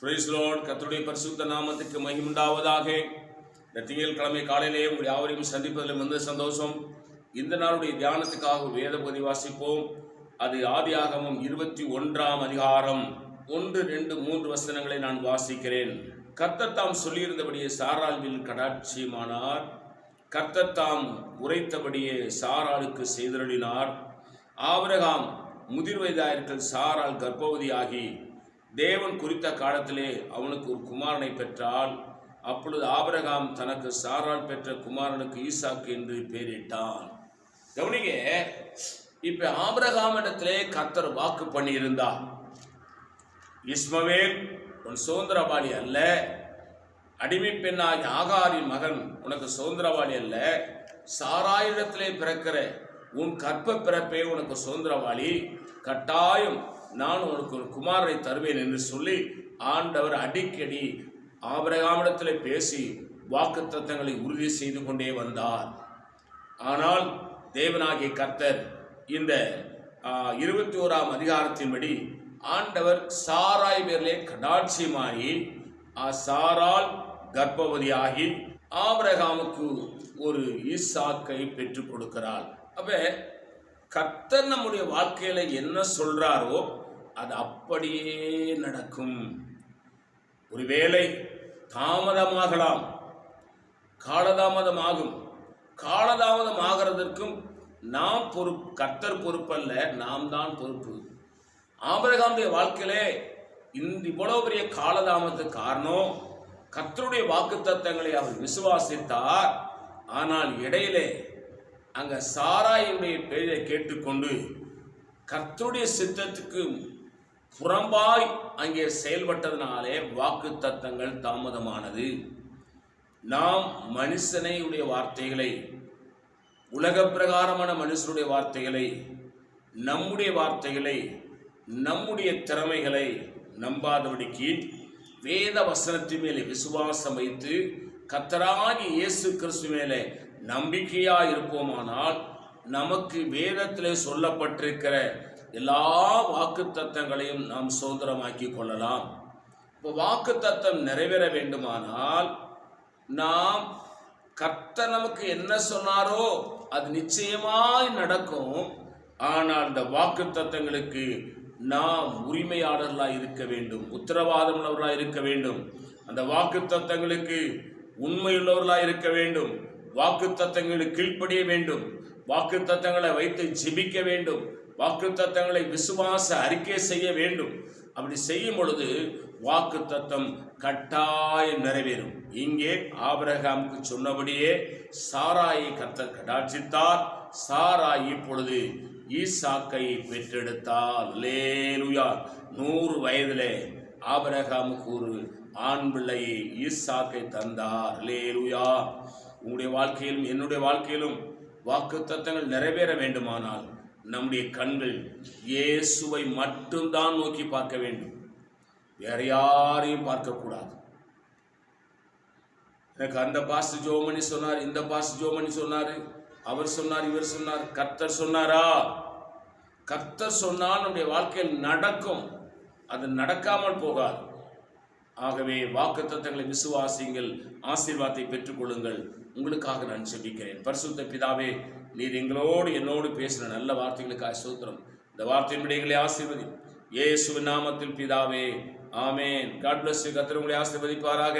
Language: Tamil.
Price Lord. கர்த்தருடைய பரிசுத்த நாமத்துக்கு மகிமை உண்டாவதாக. இந்த திங்கட்கிழமை காலையிலேயே உங்கள் யாவரையும் சந்திப்பதில் மிகுந்த சந்தோஷம். இந்த நாளுடைய தியானத்துக்காக வேத பகுதி வாசிப்போம். அது ஆதியாகமம் 21ஆம் அதிகாரம் 1, 2, 3 வசனங்களை நான் வாசிக்கிறேன். கர்த்தர் தாம் சொல்லியிருந்தபடியே சாராளில் கடாட்சியமானார். கர்த்தர் தாம் உரைத்தபடியே சாராளுக்கு செய்தருளினார். ஆபிரகாம் முதிர் வயதாயிருக்கிற சாராள் கர்ப்பவதியாகி தேவன் குறித்த காலத்திலே அவனுக்கு ஒரு குமாரனை பெற்றால், அப்பொழுது ஆபிரகாம் தனக்கு சாராள் பெற்ற குமாரனுக்கு ஈசாக்கு என்று பெயரிட்டான். கவனிங்க, இப்ப ஆபிரகாம் இடத்திலே கர்த்தர் வாக்கு பண்ணியிருந்தார், இஸ்மவேல் உன் சுதந்திரவாளி அல்ல, அடிமை பெண்ணாகிய ஆகாரின் மகன் உனக்கு சுதந்திரவாளி அல்ல, சாராயிடத்திலே பிறக்கிற உன் கற்ப பிறப்பே உனக்கு சுதந்திரவாளி, கட்டாயம் நான் உனக்கு ஒரு குமாரனை தருவேன் என்று சொல்லி ஆண்டவர் அடிக்கடி ஆபிரகாமிடத்தில் பேசி வாக்குத்தத்தங்களை உறுதி செய்து கொண்டே வந்தார். ஆனால் தேவனாகிய கர்த்தர் இந்த 21ஆம் அதிகாரத்தின்படி ஆண்டவர் சாராய் பேரிலே கடாட்சியமாகி சாராள் கர்ப்பவதியாகி ஆபிரகாமுக்கு ஒரு ஈசாக்கை பெற்றுக் கொடுக்கிறார். அப்ப கர்த்தர் நம்முடைய வாழ்க்கையில என்ன சொல்றாரோ அது அப்படியே நடக்கும். ஒருவேளை தாமதமாகலாம், காலதாமதமாகும். காலதாமதம் ஆகிறதற்கும் நாம் பொறுப்பு, கர்த்தர் பொறுப்பல்ல, நாம் தான் பொறுப்பு. ஆபிரகாமுடைய வாழ்க்கையிலே இவ்வளவு பெரிய காலதாமதத்துக்கு காரணம் கர்த்தருடைய வாக்குத்தத்தங்களை அவர் விசுவாசித்தார். ஆனால் இடையிலே அங்க சாராயுடைய பெயரை கேட்டுக்கொண்டு கர்த்தருடைய சித்தத்துக்கு புறம்பாய் அங்கே செயல்பட்டதனாலே வாக்கு தத்தங்கள் தாமதமானது. நாம் மனுஷனையுடைய வார்த்தைகளை, உலக பிரகாரமான மனுஷனுடைய வார்த்தைகளை, நம்முடைய வார்த்தைகளை, நம்முடைய திறமைகளை நம்பாதபடிக்கு வேத வசனத்தின் மேலே விசுவாசம் வைத்து கர்த்தராகிய இயேசு கிறிஸ்து மேலே நம்பிக்கையா இருப்போமானால் நமக்கு வேதத்திலே சொல்லப்பட்டிருக்கிற எல்லா வாக்கு தத்தங்களையும் நாம் சுதந்திரமாக்கி கொள்ளலாம். இப்போ வாக்கு தத்தம் நிறைவேற வேண்டுமானால் நாம் கர்த்தர் நமக்கு என்ன சொன்னாரோ அது நிச்சயமாய் நடக்கும். ஆனால் இந்த வாக்கு தத்தங்களுக்கு நாம் உரிமையாளர்களாக இருக்க வேண்டும், உத்தரவாதம் உள்ளவர்களாக இருக்க வேண்டும். அந்த வாக்கு தத்தங்களுக்கு உண்மையுள்ளவர்களாக இருக்க வேண்டும். வாக்கு தத்தங்களுக்கு கீழ்ப்படிய வேண்டும். வாக்கு தத்தங்களை வைத்து ஜெபிக்க வேண்டும். வாக்கு தத்தங்களை விசுவாச அறிக்கை செய்ய வேண்டும். அப்படி செய்யும் பொழுது வாக்கு தத்தம் கட்டாயம் நிறைவேறும். இங்கே ஆபிரகாமுக்கு சொன்னபடியே சாராயை கர்த்தர் கடாட்சித்தார். சாராய் இப்பொழுது ஈசாக்கை பெற்றெடுத்தார். அல்லேலூயா. 100 வயதிலே ஆபிரகாமுக்கு ஒரு ஆண் பிள்ளையை ஈசாக்கை தந்தார். அல்லேலூயா. உங்களுடைய வாழ்க்கையிலும் என்னுடைய வாழ்க்கையிலும் வாக்கு தத்தங்கள் நிறைவேற வேண்டுமானால் நம்முடைய கண்கள் இயேசுவை மட்டும்தான் நோக்கி பார்க்க வேண்டும், வேற யாரையும் பார்க்கக்கூடாது. எனக்கு அந்த பாஸ்டர் ஜோமணி சொன்னார், இந்த பாஸ்டர் ஜோமணி சொன்னார், அவர் சொன்னார், இவர் சொன்னார். கர்த்தர் சொன்னாரா? கர்த்தர் சொன்னால் நம்முடைய வாழ்க்கையில் நடக்கும், அது நடக்காமல் போகாது. ஆகவே வாக்குத்தத்தங்களை விசுவாசிங்கள், ஆசீர்வாதத்தை பெற்றுக்கொள்ளுங்கள். உங்களுக்காக நான் ஜெபிக்கிறேன். பரிசுத்த பிதாவே, நீர் எங்களோடு என்னோடு பேசின நல்ல வார்த்தைகளுக்காக ஸ்தோத்திரம். இந்த வார்த்தையின்படி எங்களை ஆசீர்வதி, இயேசுவின் நாமத்தில் பிதாவே, ஆமென். God bless you. கர்த்தர் உங்களை ஆசீர்வதிப்பாராக.